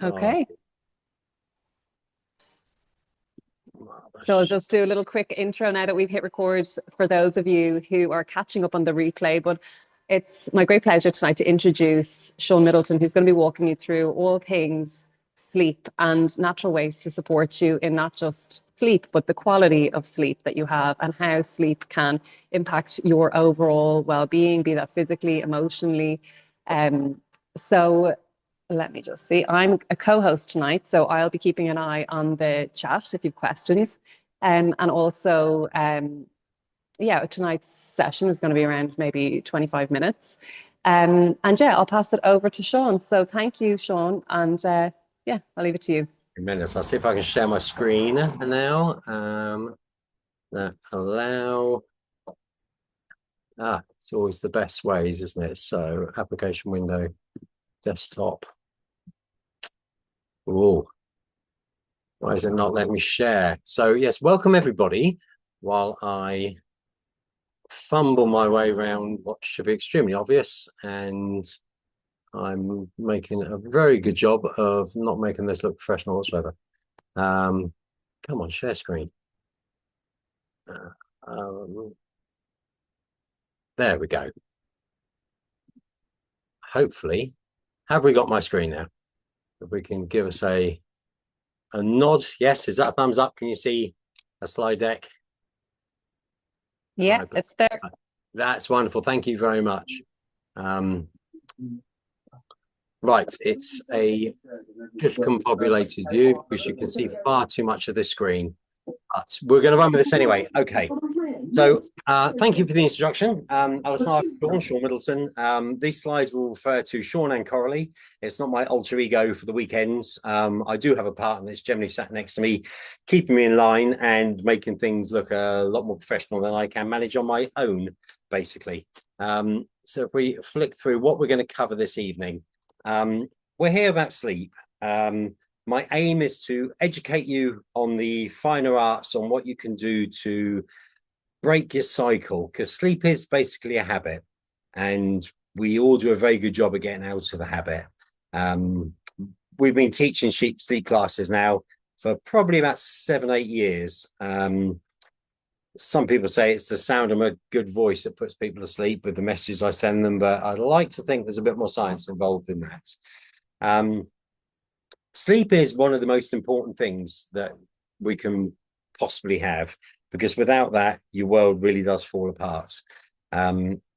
Okay. So I'll Marvelous. just do a little quick intro now that we've hit record for those of you who are catching up on the replay. But it's my great pleasure tonight to introduce Sean Middleton, who's going to be walking you through all things sleep and natural ways to support you in not just sleep, but the quality of sleep that you have and how sleep can impact your overall well-being, be that physically, emotionally. So let me just see. I'm a co-host tonight, so I'll be keeping an eye on the chat if you've questions. And also, yeah, tonight's session is going to be around maybe 25 minutes. And yeah, I'll pass it over to Sean. So thank you, Sean. And yeah, I'll leave it to you. Tremendous. I'll see if I can share my screen now. Allow. It's always the best ways, isn't it? So application window, desktop. Oh, why is it not letting me share? So yes, welcome everybody. While I fumble my way around what should be extremely obvious, and I'm making a very good job of not making this look professional whatsoever. Come on, share screen. There we go. Hopefully, have we got my screen now? If we can give us a nod. Yes, is that a thumbs up? Can you see a slide deck? Yeah, it's there. That's wonderful. Thank you very much. Right, it's a discombobulated view because you can see far too much of this screen. But we're going to run with this anyway. Okay. So thank you for the introduction. Sean Middleton. These slides will refer to Sean and Coralie. It's not my alter ego for the weekends. I do have a partner that's generally sat next to me, keeping me in line and making things look a lot more professional than I can manage on my own, basically. So if we flick through what we're going to cover this evening, we're here about sleep. My aim is to educate you on the finer arts, on what you can do to break your cycle, because sleep is basically a habit, and we all do a very good job of getting out of the habit. We've been teaching sleep classes now for probably about 7-8 years. Some people say it's the sound of a good voice that puts people to sleep with the messages I send them, but I'd like to think there's a bit more science involved in that. Sleep is one of the most important things that we can possibly have, because without that, your world really does fall apart.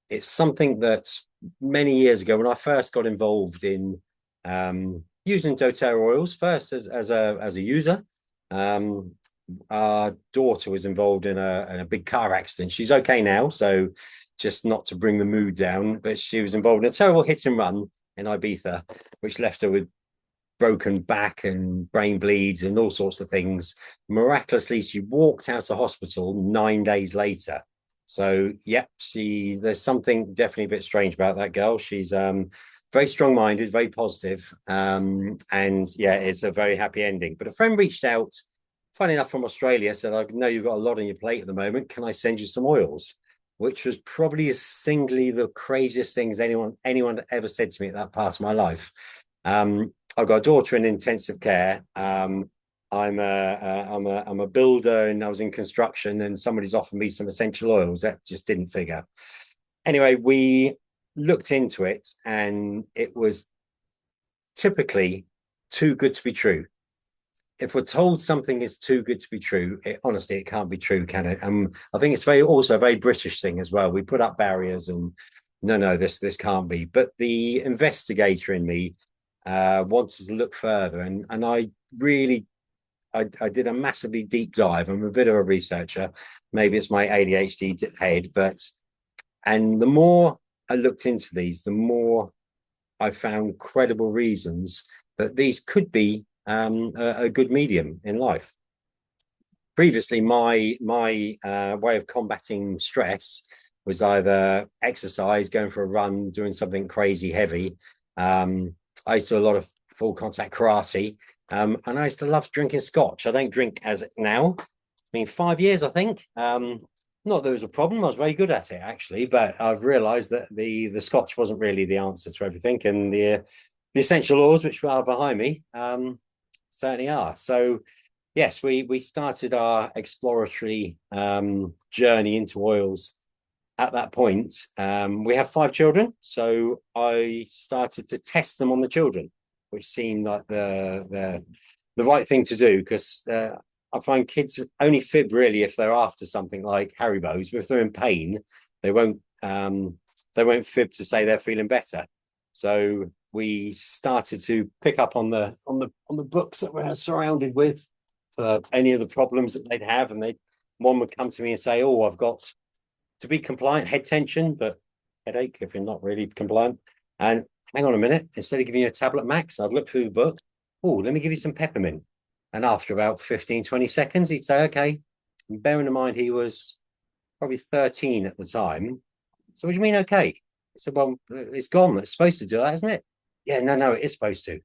It's something that many years ago, when I first got involved in using doTERRA oils, first as a user, our daughter was involved in a big car accident. She's okay now, so just not to bring the mood down, but she was involved in a terrible hit and run in Ibiza, which left her with broken back and brain bleeds and all sorts of things. Miraculously, she walked out of hospital 9 days later. So yeah, there's something definitely a bit strange about that girl. She's very strong-minded, very positive, and yeah, it's a very happy ending. But a friend reached out, funny enough, from Australia, said, I know you've got a lot on your plate at the moment, can I send you some oils? Which was probably singly the craziest things anyone ever said to me at that part of my life. I've got a daughter in intensive care. I'm a builder, and I was in construction, and somebody's offered me some essential oils. That just didn't figure. Anyway, we looked into it, and it was typically too good to be true. If we're told something is too good to be true, honestly, it can't be true, can it? I think it's also a very British thing as well. We put up barriers and no, this can't be. But the investigator in me wanted to look further, and I did a massively deep dive. I'm a bit of a researcher. Maybe it's my ADHD head, and the more I looked into these, the more I found credible reasons that these could be a good medium in life. Previously, my way of combating stress was either exercise, going for a run, doing something crazy heavy. I used to do a lot of full contact karate, and I used to love drinking scotch. I don't drink as now. I mean, 5 years, I think. Not that there was a problem. I was very good at it, actually, but I've realised that the scotch wasn't really the answer to everything, and the essential oils, which are behind me, certainly are. So yes, we started our exploratory journey into oils at that point. We have 5 children, so I started to test them on the children, which seemed like the right thing to do, because I find kids only fib really if they're after something like Haribo's. But if they're in pain, they won't fib to say they're feeling better. So we started to pick up on the books that we're surrounded with for any of the problems that they'd have, and one would come to me and say, "Oh, I've got to be compliant, head tension, but headache if you're not really compliant." And hang on a minute, instead of giving you a tablet max, I'd look through the book. Oh, let me give you some peppermint. And after about 15, 20 seconds, he'd say, okay. And bearing in mind, he was probably 13 at the time. So what do you mean, okay? I said, well, it's gone. It's supposed to do that, isn't it? Yeah, no, it is supposed to.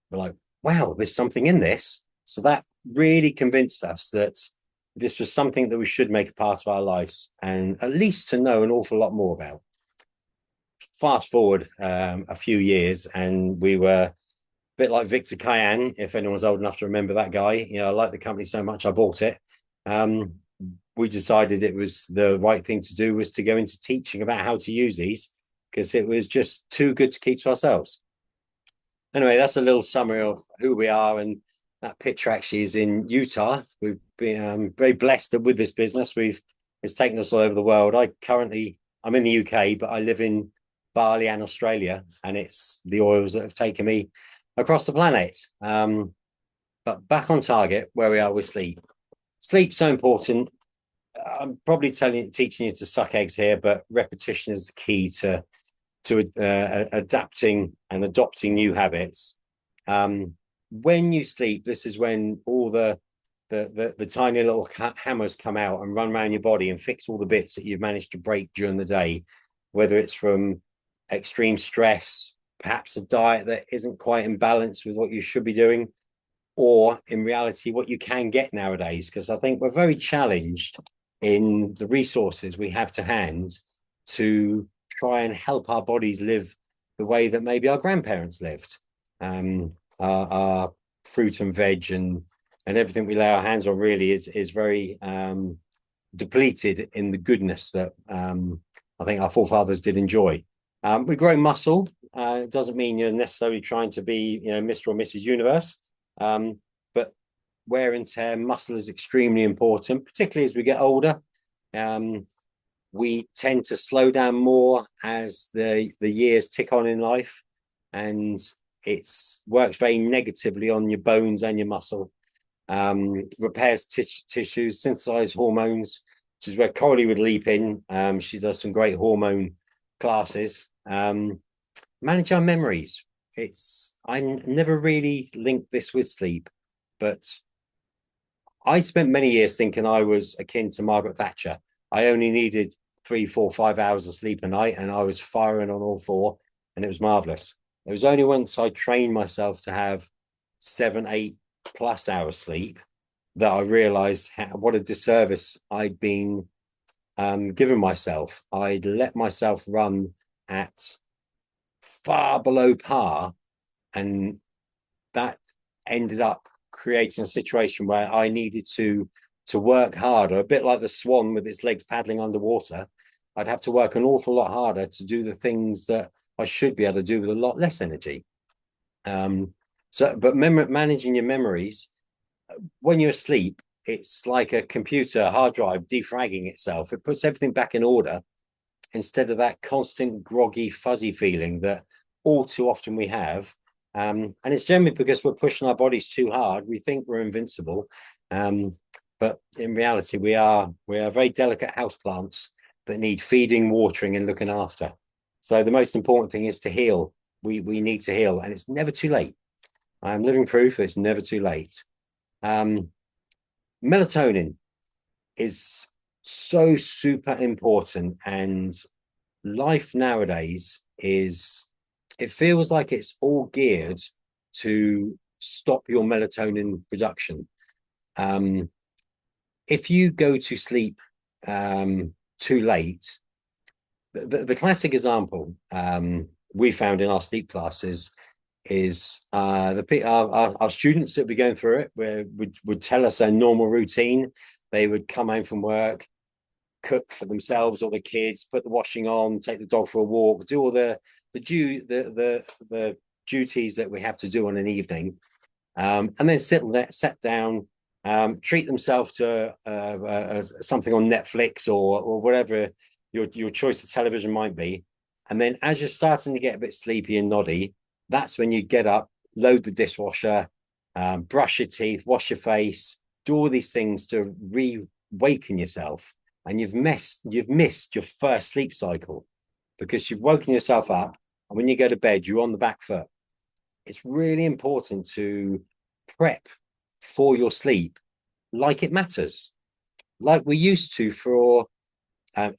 We're like, wow, there's something in this. So that really convinced us that this was something that we should make a part of our lives, and at least to know an awful lot more about. Fast forward a few years, and we were a bit like Victor Kayan, if anyone's old enough to remember that guy. You know, I like the company so much, I bought it. We decided it was the right thing to do was to go into teaching about how to use these, because it was just too good to keep to ourselves. Anyway, that's a little summary of who we are, and that picture actually is in Utah. We've been very blessed with this business. It's taken us all over the world. I'm in the UK, but I live in Bali and Australia, and it's the oils that have taken me across the planet. But back on target, where we are with sleep. Sleep's so important. I'm probably teaching you to suck eggs here, but repetition is the key to adapting and adopting new habits. When you sleep, this is when all the tiny little hammers come out and run around your body and fix all the bits that you've managed to break during the day, whether it's from extreme stress, perhaps a diet that isn't quite in balance with what you should be doing, or in reality, what you can get nowadays. Because I think we're very challenged in the resources we have to hand to try and help our bodies live the way that maybe our grandparents lived. Our fruit and veg and everything we lay our hands on really is very depleted in the goodness that I think our forefathers did enjoy. We grow muscle. It doesn't mean you're necessarily trying to be, Mr. or Mrs. Universe, but wear and tear, muscle is extremely important, particularly as we get older. We tend to slow down more as the years tick on in life, and it works very negatively on your bones and your muscle. Repairs tissues, synthesize hormones, which is where Coralie would leap in. She does some great hormone classes. Manage our memories. I never really linked this with sleep, but I spent many years thinking I was akin to Margaret Thatcher. I only needed 3, 4, 5 hours of sleep a night, and I was firing on all 4, and it was marvelous. It was only once I trained myself to have 7, 8 plus hours sleep that I realized what a disservice I'd been giving myself. I'd let myself run at far below par, and that ended up creating a situation where I needed to work harder, a bit like the swan with its legs paddling underwater. I'd have to work an awful lot harder to do the things that I should be able to do with a lot less energy. But managing your memories, when you're asleep, it's like a computer hard drive defragging itself. It puts everything back in order instead of that constant groggy, fuzzy feeling that all too often we have. And it's generally because we're pushing our bodies too hard. We think we're invincible. But in reality, we are very delicate houseplants that need feeding, watering, and looking after. So the most important thing is to heal. We need to heal, and it's never too late. I'm living proof that it's never too late. Melatonin is so super important, and life nowadays it feels like it's all geared to stop your melatonin production. If you go to sleep too late, the classic example we found in our sleep classes is our students that be going through it would tell us their normal routine. They would come home from work, cook for themselves or the kids, put the washing on, take the dog for a walk, do all the duties that we have to do on an evening, and then sit down, treat themselves to something on Netflix or whatever your choice of television might be. And then as you're starting to get a bit sleepy and noddy, that's when you get up, load the dishwasher, brush your teeth, wash your face, do all these things to reawaken yourself. And you've missed your first sleep cycle because you've woken yourself up. And when you go to bed, you're on the back foot. It's really important to prep for your sleep like it matters, like we used to for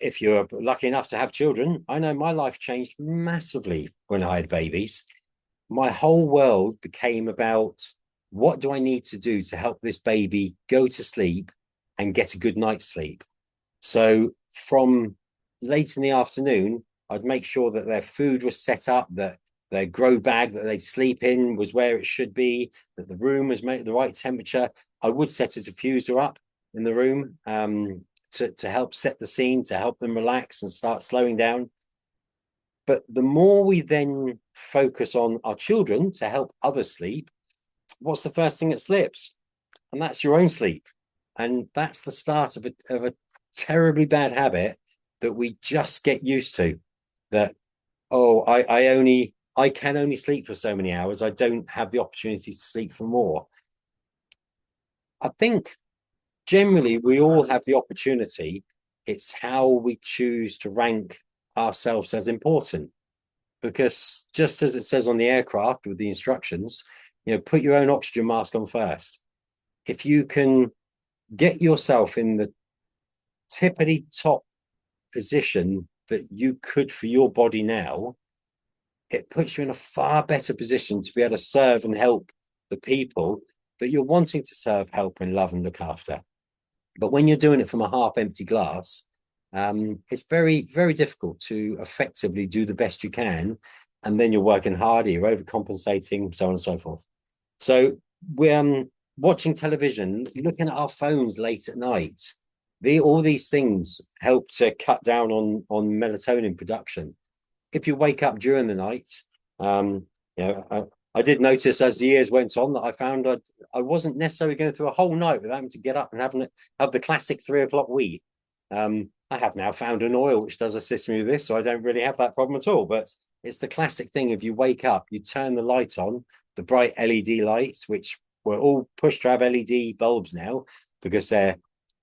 if you're lucky enough to have children. I know my life changed massively when I had babies. My whole world became about what do I need to do to help this baby go to sleep and get a good night's sleep. So from late in the afternoon, I'd make sure that their food was set up, that their grow bag that they'd sleep in was where it should be, that the room was made at the right temperature. I would set a diffuser up in the room to help set the scene, to help them relax and start slowing down. But the more we then focus on our children to help others sleep, what's the first thing that slips? And that's your own sleep. And that's the start of a terribly bad habit that we just get used to. That, oh, I can only sleep for so many hours. I don't have the opportunity to sleep for more. I think generally we all have the opportunity. It's how we choose to rank ourselves as important. Because just as it says on the aircraft with the instructions, put your own oxygen mask on first. If you can get yourself in the tippity top position that you could for your body now, it puts you in a far better position to be able to serve and help the people that you're wanting to serve, help, and love and look after. But when you're doing it from a half empty glass, it's very, very difficult to effectively do the best you can. And then you're working harder, you're overcompensating, so on and so forth. So we're watching television, looking at our phones late at night. All these things help to cut down on melatonin production. If you wake up during the night, I did notice as the years went on that I found I wasn't necessarily going through a whole night without having to get up and have the classic 3 o'clock wee. I have now found an oil which does assist me with this, so I don't really have that problem at all. But it's the classic thing of you wake up, you turn the light on, the bright LED lights, which we're all pushed to have LED bulbs now because they're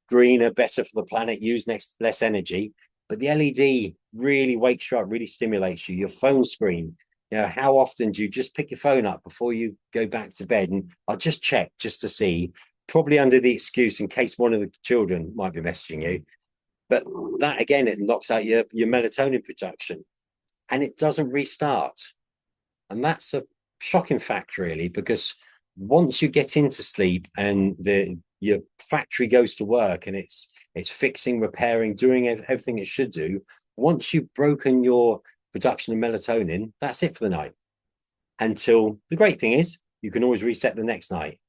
greener, better for the planet, use less energy. But the LED really wakes you up, really stimulates you. Your phone screen, how often do you just pick your phone up before you go back to bed? And I'll just check just to see, probably under the excuse in case one of the children might be messaging you. But that, again, it knocks out your melatonin production and it doesn't restart. And that's a shocking fact, really, because once you get into sleep and your factory goes to work and it's fixing, repairing, doing everything it should do, once you've broken your production of melatonin, that's it for the night. Until the great thing is you can always reset the next night.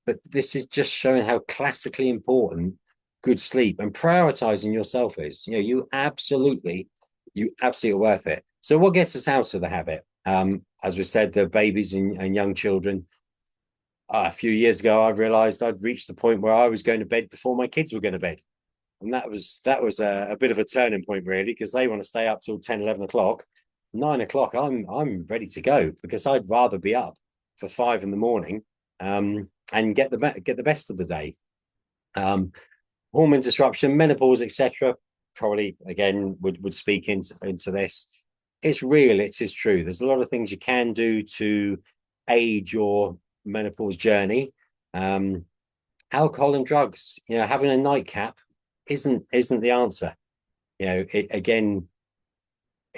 But this is just showing how classically important good sleep and prioritizing yourself is. You absolutely worth it. So what gets us out of the habit? As we said, the babies and young children. A few years ago, I realized I'd reached the point where I was going to bed before my kids were going to bed. And that was a bit of a turning point, really, because they want to stay up till 10, 11 o'clock. 9 o'clock, I'm ready to go because I'd rather be up for 5 in the morning and get the best of the day. Hormone disruption, menopause, etc. Probably again would speak into this. It's real. It is true. There's a lot of things you can do to aid your menopause journey. Alcohol and drugs. Having a nightcap isn't the answer.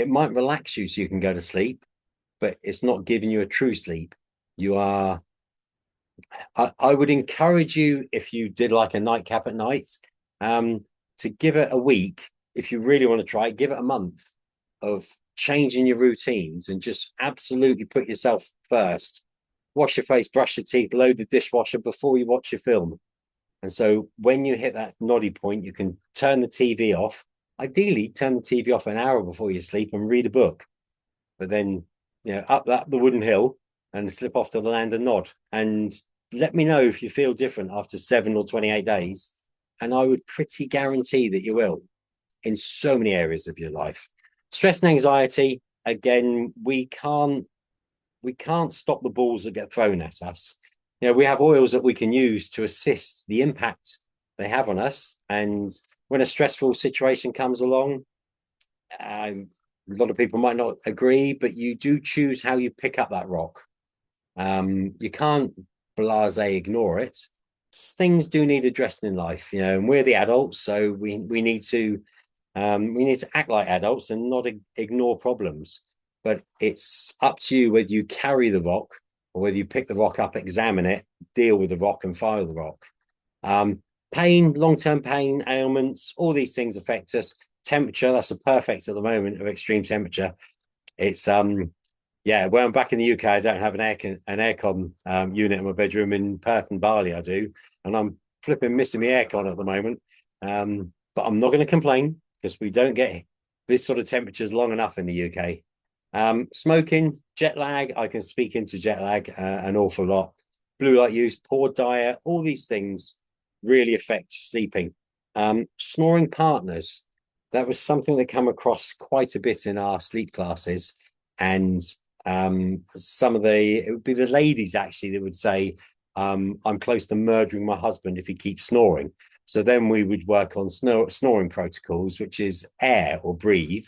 It might relax you so you can go to sleep, but it's not giving you a true sleep. I would encourage you, if you did like a nightcap at night, to give it a week. If you really want to try it, give it a month of changing your routines and just absolutely put yourself first. Wash your face, brush your teeth, load the dishwasher before you watch your film. And so when you hit that noddy point, you can turn the TV off. Ideally, turn the TV off an hour before you sleep and read a book. But then, up the wooden hill and slip off to the land and nod. And let me know if you feel different after 7 or 28 days. And I would pretty guarantee that you will in so many areas of your life. Stress and anxiety, again, we can't stop the balls that get thrown at us. We have oils that we can use to assist the impact they have on us. And when a stressful situation comes along, a lot of people might not agree, but you do choose how you pick up that rock. You can't blasé ignore it. Things do need addressing in life, and we're the adults, so we need to act like adults and not ignore problems. But it's up to you whether you carry the rock or whether you pick the rock up, examine it, deal with the rock, and fire the rock. Pain, long-term pain, ailments, all these things affect us. Temperature, that's a perfect at the moment of extreme temperature. It's when I'm back in the UK, I don't have an aircon unit in my bedroom. In Perth and Bali, I do, and I'm flipping missing my aircon at the moment. But I'm not going to complain because we don't get this sort of temperatures long enough in the UK. Smoking, jet lag, I can speak into jet lag an awful lot. Blue light use, poor diet, all these things really affect sleeping. Snoring partners, that was something that came across quite a bit in our sleep classes. And it would be the ladies actually that would say, I'm close to murdering my husband if he keeps snoring. So then we would work on snoring protocols, which is air or breathe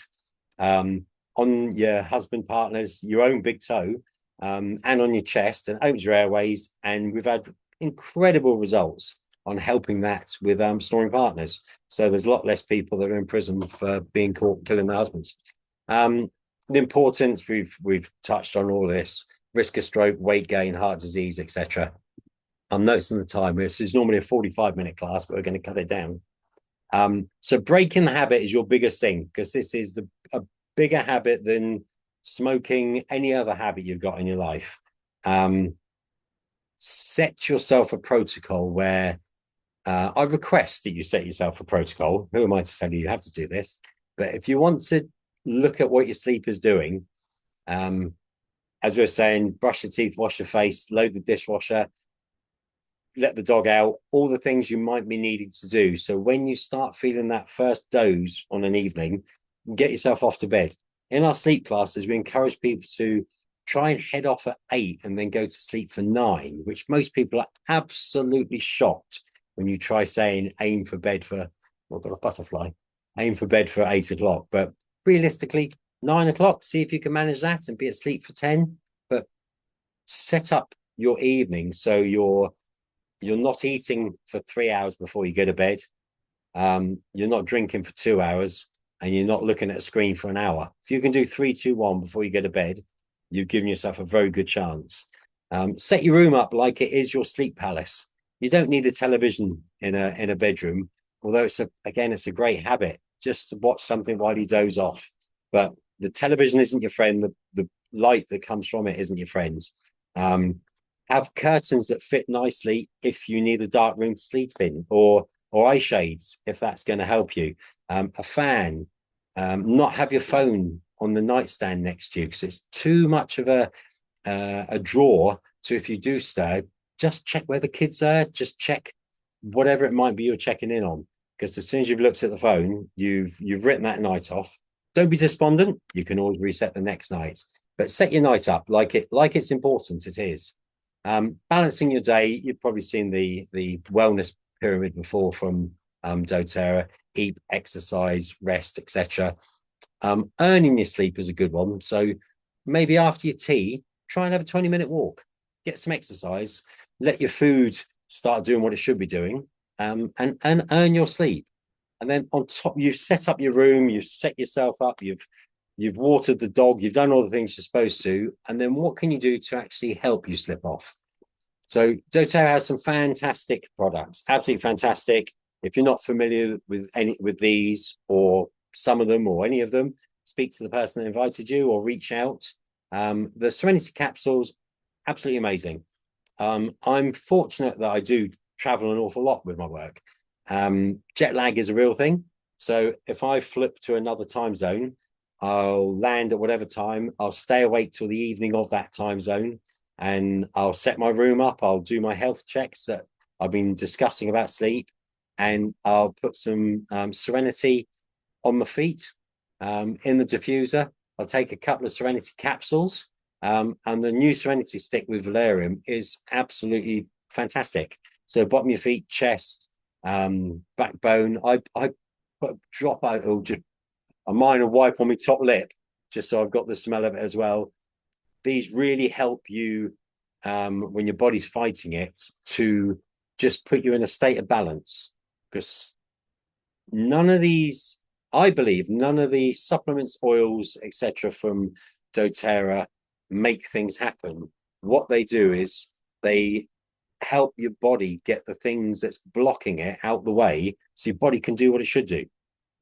on your husband, partners, your own big toe, and on your chest, and opens your airways. And we've had incredible results on helping that with snoring partners. So there's a lot less people that are in prison for being caught killing their husbands. The importance, we've touched on all this: risk of stroke, weight gain, heart disease, etc. I'm noticing the time. This is normally a 45-minute class, but we're going to cut it down. So breaking the habit is your biggest thing, because this is a bigger habit than smoking, any other habit you've got in your life. Set yourself a protocol where I request that you set yourself a protocol. Who am I to tell you have to do this? But if you want to look at what your sleep is doing, as we were saying, brush your teeth, wash your face, load the dishwasher, let the dog out, all the things you might be needing to do. So when you start feeling that first doze on an evening, get yourself off to bed. In our sleep classes, we encourage people to try and head off at 8 and then go to sleep for 9, which most people are absolutely shocked when you try saying aim for bed for, I've got a butterfly, aim for bed for 8 o'clock. But realistically, 9 o'clock, see if you can manage that and be asleep for 10. But set up your evening so you're not eating for 3 hours before you go to bed. You're not drinking for 2 hours, and you're not looking at a screen for an hour. If you can do 3, 2, 1 before you go to bed, you've given yourself a very good chance. Set your room up like it is your sleep palace. You don't need a television in a bedroom, although it's a great habit just to watch something while you doze off. But the television isn't your friend. The light that comes from it isn't your friend. Have curtains that fit nicely if you need a dark room to sleep in, or eye shades if that's going to help you. A fan. Not have your phone on the nightstand next to you because it's too much of a draw. So if you do stir, just check where the kids are. Just check whatever it might be you're checking in on. Because as soon as you've looked at the phone, you've written that night off. Don't be despondent. You can always reset the next night. But set your night up like it's important. It is. Balancing your day. You've probably seen the wellness pyramid before from doTERRA: eat, exercise, rest, etc. Earning your sleep is a good one. So maybe after your tea, try and have a 20-minute walk, get some exercise, let your food start doing what it should be doing, and earn your sleep. And then on top, you've set up your room, you've set yourself up, you've watered the dog, you've done all the things you're supposed to. And then what can you do to actually help you slip off? So doTERRA has some fantastic products, absolutely fantastic. If you're not familiar with these or some of them or any of them, speak to the person that invited you or reach out. The Serenity capsules absolutely amazing. I'm fortunate that I do travel an awful lot with my work. Jet lag is a real thing. So if I flip to another time zone, I'll land at whatever time. I'll stay awake till the evening of that time zone, and I'll set my room up. I'll do my health checks that I've been discussing about sleep, and I'll put some Serenity on my feet in the diffuser. I'll take a couple of Serenity capsules, and the new Serenity stick with valerian is absolutely fantastic. So bottom of your feet, chest, backbone. I put a drop out or just a minor wipe on my top lip, just so I've got the smell of it as well. These really help you when your body's fighting it to just put you in a state of balance, because none of these, I believe, none of the supplements, oils, etc. from doTERRA make things happen. What they do is they help your body get the things that's blocking it out the way, so your body can do what it should do.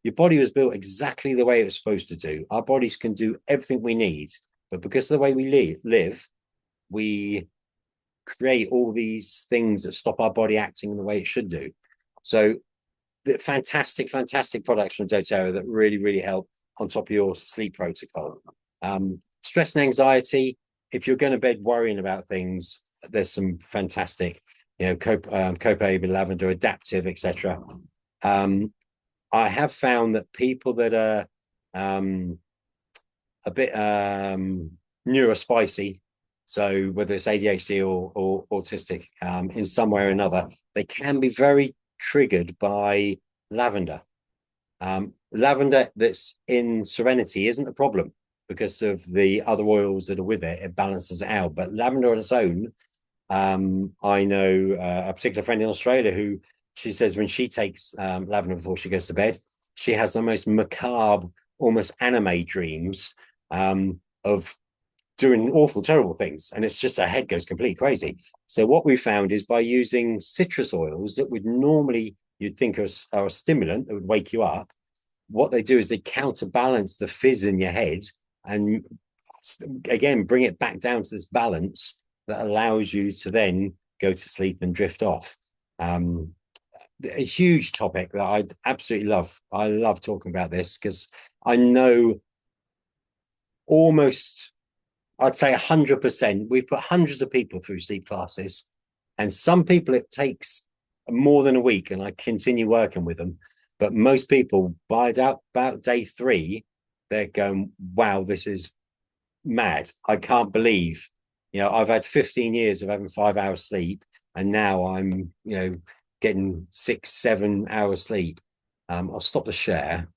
Your body was built exactly the way it was supposed to do. Our bodies can do everything we need, but because of the way we live, we create all these things that stop our body acting in the way it should do. So the fantastic products from doTERRA that really help on top of your sleep protocol. Stress and anxiety, if you're going to bed worrying about things, there's some fantastic, copabe, lavender, adaptive, etc. I have found that people that are a bit neurospicy, so whether it's ADHD or autistic, in some way or another, they can be very triggered by lavender. Lavender that's in Serenity isn't a problem because of the other oils that are with it. It balances it out. But lavender on its own, I know a particular friend in Australia who, she says when she takes lavender before she goes to bed, she has the most macabre, almost anime dreams of doing awful, terrible things. And it's just her head goes completely crazy. So what we found is by using citrus oils that would normally, you'd think are a stimulant that would wake you up, what they do is they counterbalance the fizz in your head and, again, bring it back down to this balance that allows you to then go to sleep and drift off. A huge topic that I absolutely love. I love talking about this because I know almost, I'd say 100%, we've put hundreds of people through sleep classes, and some people it takes more than a week and I continue working with them. But most people, by about day 3, they're going, wow, this is mad. I can't believe, I've had 15 years of having 5 hours sleep, and now I'm, getting 6-7 hours sleep. I'll stop the share.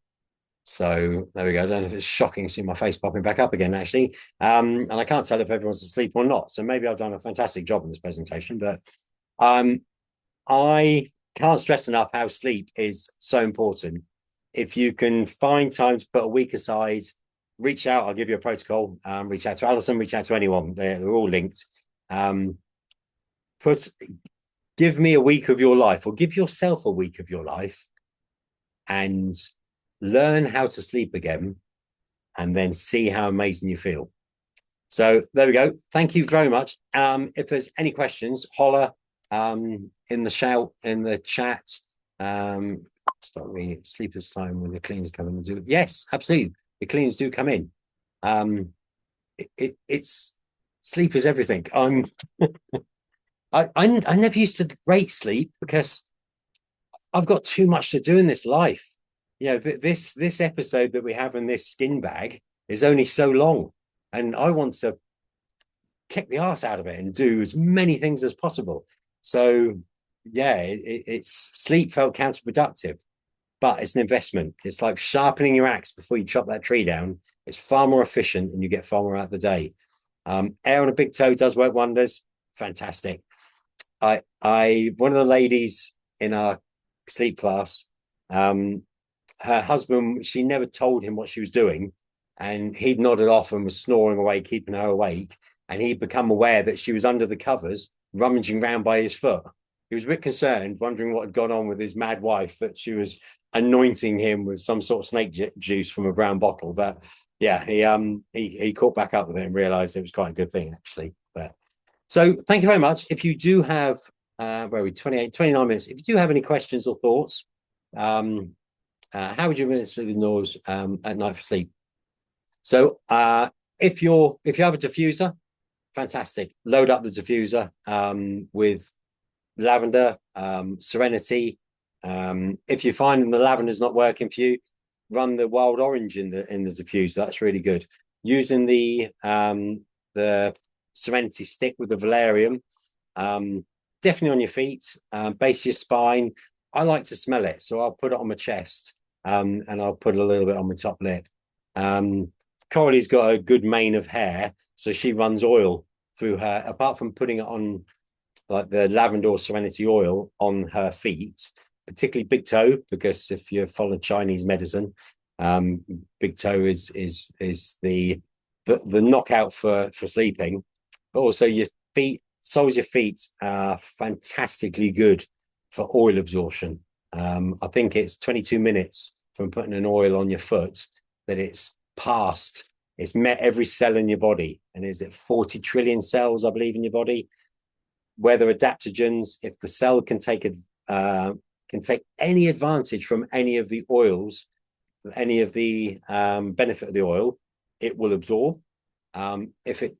So there we go. I don't know if it's shocking to see my face popping back up again, actually. And I can't tell if everyone's asleep or not. So maybe I've done a fantastic job in this presentation, but I can't stress enough how sleep is so important. If you can find time to put a week aside, reach out. I'll give you a protocol. Reach out to Alison, reach out to anyone. They're all linked. Give me a week of your life, or give yourself a week of your life, and learn how to sleep again, and then see how amazing you feel. So there we go. Thank you very much. If there's any questions, holler in the chat. Start me sleepers time when the cleans come in and do. Yes, absolutely. The cleans do come in. It's sleep is everything. I never used to rate sleep because I've got too much to do in this life. This episode that we have in this skin bag is only so long, and I want to kick the arse out of it and do as many things as possible. So yeah, it's sleep felt counterproductive, but it's an investment. It's like sharpening your axe before you chop that tree down. It's far more efficient and you get far more out of the day. Air on a big toe does work wonders. Fantastic. One of the ladies in our sleep class, her husband, she never told him what she was doing, and he'd nodded off and was snoring away, keeping her awake, and he'd become aware that she was under the covers rummaging around by his foot. He was a bit concerned, wondering what had gone on with his mad wife, that she was anointing him with some sort of snake juice from a brown bottle. But yeah, he caught back up with it and realized it was quite a good thing, actually. But So thank you very much. If you do have, where are we, 29 minutes. If you do have any questions or thoughts, how would you administer the noise at night for sleep? So if you have a diffuser, fantastic. Load up the diffuser with lavender, serenity. If you find the lavender is not working for you, run the wild orange in the diffuser. That's really good. Using the serenity stick with the valerian, definitely on your feet, base your spine. I like to smell it, so I'll put it on my chest, and I'll put a little bit on my top lip. Coralie's got a good mane of hair, so she runs oil through her. Apart from putting it on, like the lavender or serenity oil on her feet, particularly big toe, because if you follow Chinese medicine, big toe is the knockout for sleeping. But also your feet, soles of your feet are fantastically good for oil absorption. I think it's 22 minutes from putting an oil on your foot that it's met every cell in your body. And is it 40 trillion cells, I believe, in your body? Where there are adaptogens, if the cell can take any advantage from any of the oils, any of the benefit of the oil, it will absorb. If it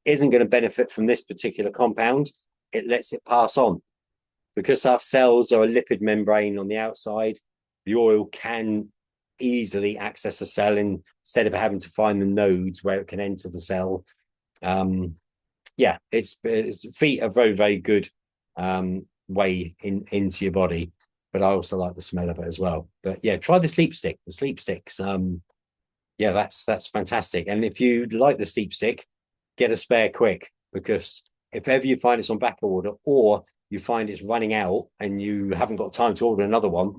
isn't going to benefit from this particular compound, it lets it pass on. Because our cells are a lipid membrane on the outside, the oil can easily access a cell instead of having to find the nodes where it can enter the cell. It's feet are very, very good way into your body, but I also like the smell of it as well. But yeah, try the sleep stick. The sleep sticks, that's fantastic. And if you like the sleep stick, get a spare quick, because if ever you find it's on back order, or you find it's running out and you haven't got time to order another one,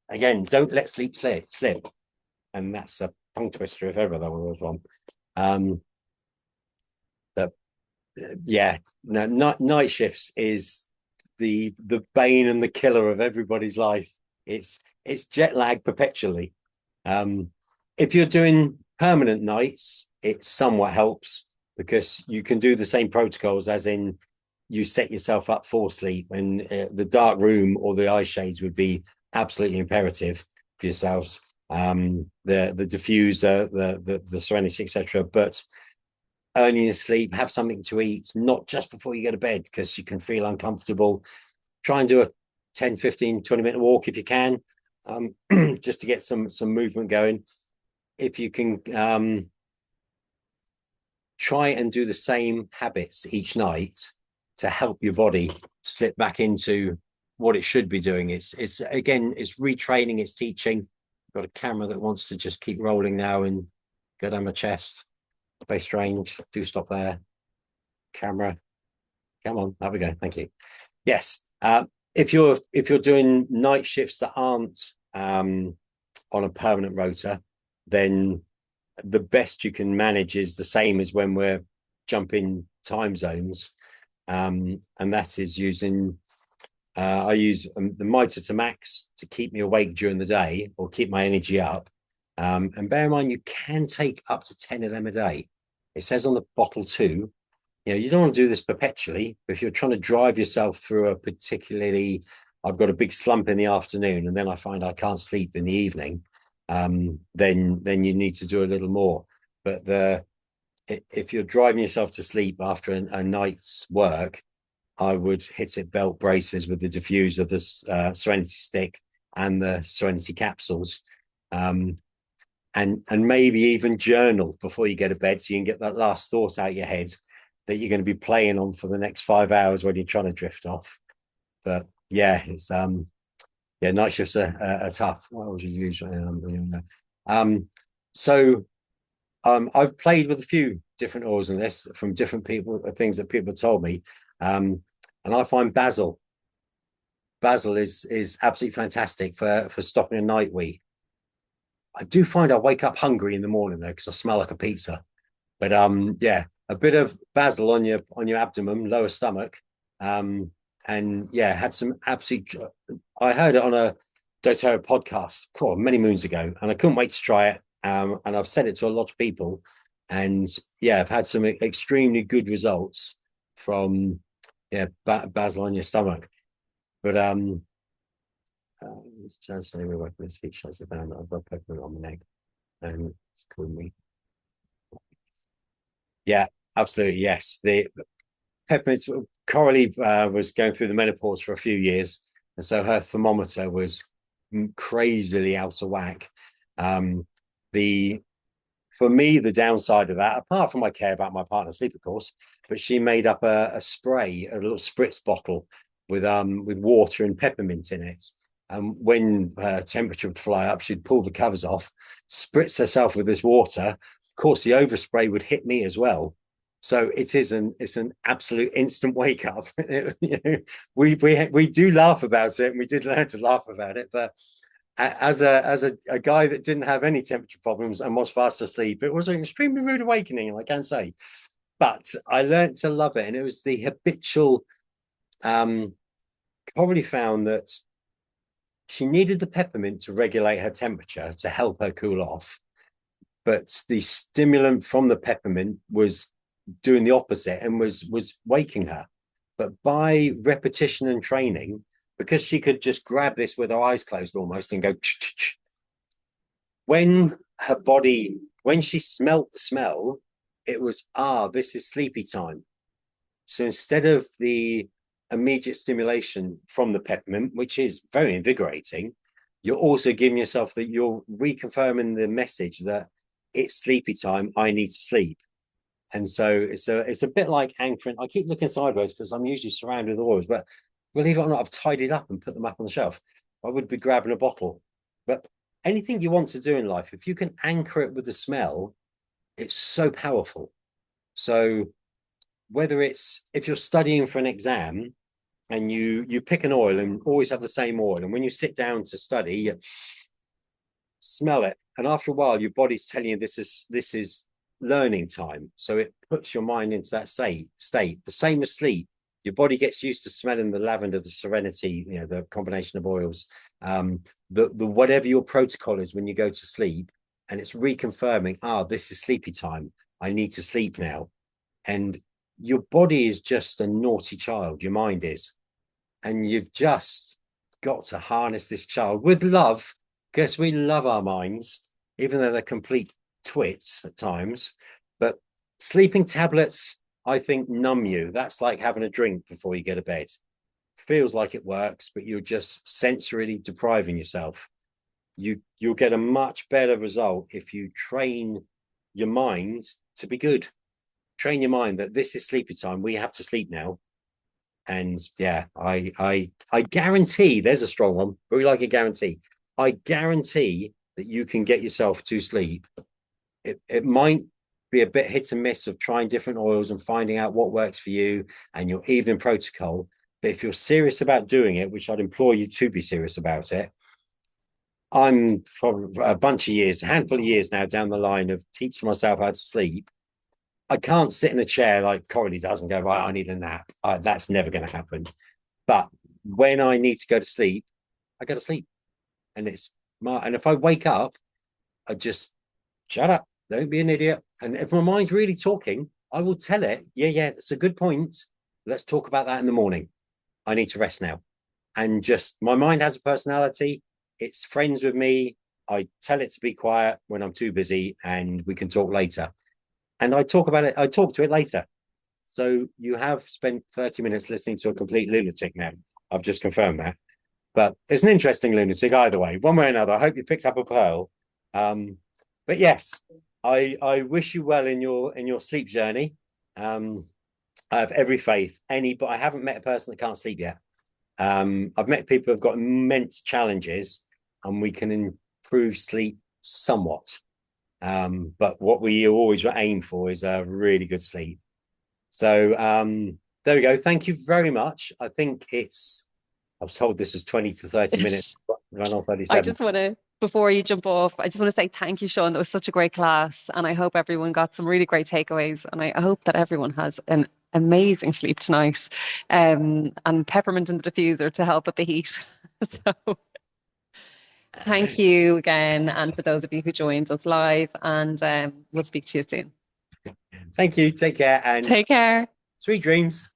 again, don't let sleep slip. And that's a tongue twister if ever there was one. Night shifts is the bane and the killer of everybody's life. It's jet lag perpetually. If you're doing permanent nights, it somewhat helps, because you can do the same protocols, as in you set yourself up for sleep, and the dark room or the eye shades would be absolutely imperative for yourselves. The diffuser, the serenity, etc. But early in sleep, have something to eat, not just before you go to bed, because you can feel uncomfortable. Try and do a 10, 15, 20-minute walk if you can, just to get some movement going. If you can try and do the same habits each night to help your body slip back into what it should be doing. It's retraining, it's teaching. I've got a camera that wants to just keep rolling now and go down my chest. Very strange. Do stop there. Camera. Come on. There we go. Thank you. Yes. If you're doing night shifts that aren't on a permanent rota, then the best you can manage is the same as when we're jumping time zones. And that is using, I use the mitre to max to keep me awake during the day, or keep my energy up. And bear in mind, you can take up to 10 of them a day. It says on the bottle too, you don't want to do this perpetually. But if you're trying to drive yourself through a particularly, I've got a big slump in the afternoon, and then I find I can't sleep in the evening, then you need to do a little more. But if you're driving yourself to sleep after a night's work, I would hit it belt braces with the diffuser, the serenity stick, and the serenity capsules. And maybe even journal before you go to bed, so you can get that last thought out of your head that you're going to be playing on for the next 5 hours when you're trying to drift off. But yeah, it's night shifts are tough. What would you use? I've played with a few different oils in this from different people, things that people told me, and I find basil is absolutely fantastic for stopping a night wee. I do find I wake up hungry in the morning though, because I smell like a pizza. But a bit of basil on your abdomen, lower stomach, and had some absolute. I heard it on a doTERRA podcast many moons ago, and I couldn't wait to try it. And I've said it to a lot of people, and I've had some extremely good results from basil on your stomach. But just say we're working with sleep shots down. I've got peppermint on my neck, and it's calling me. Yeah, absolutely, yes. The peppermint. Coralie was going through the menopause for a few years, and so her thermometer was crazily out of whack. The For me, the downside of that, apart from I care about my partner's sleep, of course, but she made up a spray, a little spritz bottle with water and peppermint in it. And when her temperature would fly up, she'd pull the covers off, spritz herself with this water. Of course, the overspray would hit me as well. So it's an absolute instant wake up. We do laugh about it, and we did learn to laugh about it, but as a guy that didn't have any temperature problems and was fast asleep, it was an extremely rude awakening, I can say. But I learned to love it, and it was the habitual. Probably found that she needed the peppermint to regulate her temperature to help her cool off, but the stimulant from the peppermint was doing the opposite and was waking her. But by repetition and training, because she could just grab this with her eyes closed almost and go, when she smelt the smell, it was, this is sleepy time. So instead of the immediate stimulation from the peppermint, which is very invigorating, you're also giving yourself that you're reconfirming the message that it's sleepy time, I need to sleep. And so it's a bit like anchoring. I keep looking sideways because I'm usually surrounded with oils, but believe it or not, I've tidied up and put them up on the shelf. I would be grabbing a bottle. But anything you want to do in life, if you can anchor it with the smell, it's so powerful. So whether it's, if you're studying for an exam and you pick an oil and always have the same oil, and when you sit down to study, you smell it, and after a while your body's telling you this is learning time, so it puts your mind into that state. The same as sleep, your body gets used to smelling the lavender, the serenity, the combination of oils, the whatever your protocol is when you go to sleep, and it's reconfirming, this is sleepy time, I need to sleep now. And your body is just a naughty child, your mind is, and you've just got to harness this child with love, because we love our minds, even though they're complete twits at times. But sleeping tablets, I think, numb you. That's like having a drink before you go to bed. Feels like it works, but you're just sensorily depriving yourself. You'll get a much better result if you train your mind to be good. Train your mind that this is sleepy time, we have to sleep now. And yeah, I guarantee, there's a strong one, but we like a guarantee. I guarantee that you can get yourself to sleep. It might be a bit hit and miss of trying different oils and finding out what works for you and your evening protocol. But if you're serious about doing it, which I'd implore you to be serious about it, I'm for a bunch of years, a handful of years now down the line of teaching myself how to sleep. I can't sit in a chair like Coralie does and go, right, I need a nap. That's never going to happen. But when I need to go to sleep, I go to sleep. And and if I wake up, I just shut up, don't be an idiot. And if my mind's really talking, I will tell it, yeah, it's a good point. Let's talk about that in the morning. I need to rest now. And just, my mind has a personality. It's friends with me. I tell it to be quiet when I'm too busy, and we can talk later. And I talk to it later. So you have spent 30 minutes listening to a complete lunatic now. I've just confirmed that. But it's an interesting lunatic either way, one way or another. I hope you picked up a pearl. But yes, I wish you well in your sleep journey. I have every faith. But I haven't met a person that can't sleep yet. I've met people who've got immense challenges, and we can improve sleep somewhat. But what we always aim for is a really good sleep. So there we go. Thank you very much. I think I was told this was 20 to 30 minutes. Run on 37. I just want to, before you jump off, I just want to say thank you, Sean. That was such a great class. And I hope everyone got some really great takeaways. And I hope that everyone has an amazing sleep tonight. And peppermint in the diffuser to help with the heat. So thank you again. And for those of you who joined us live, and we'll speak to you soon. Thank you. Take care. And take care. Sweet dreams.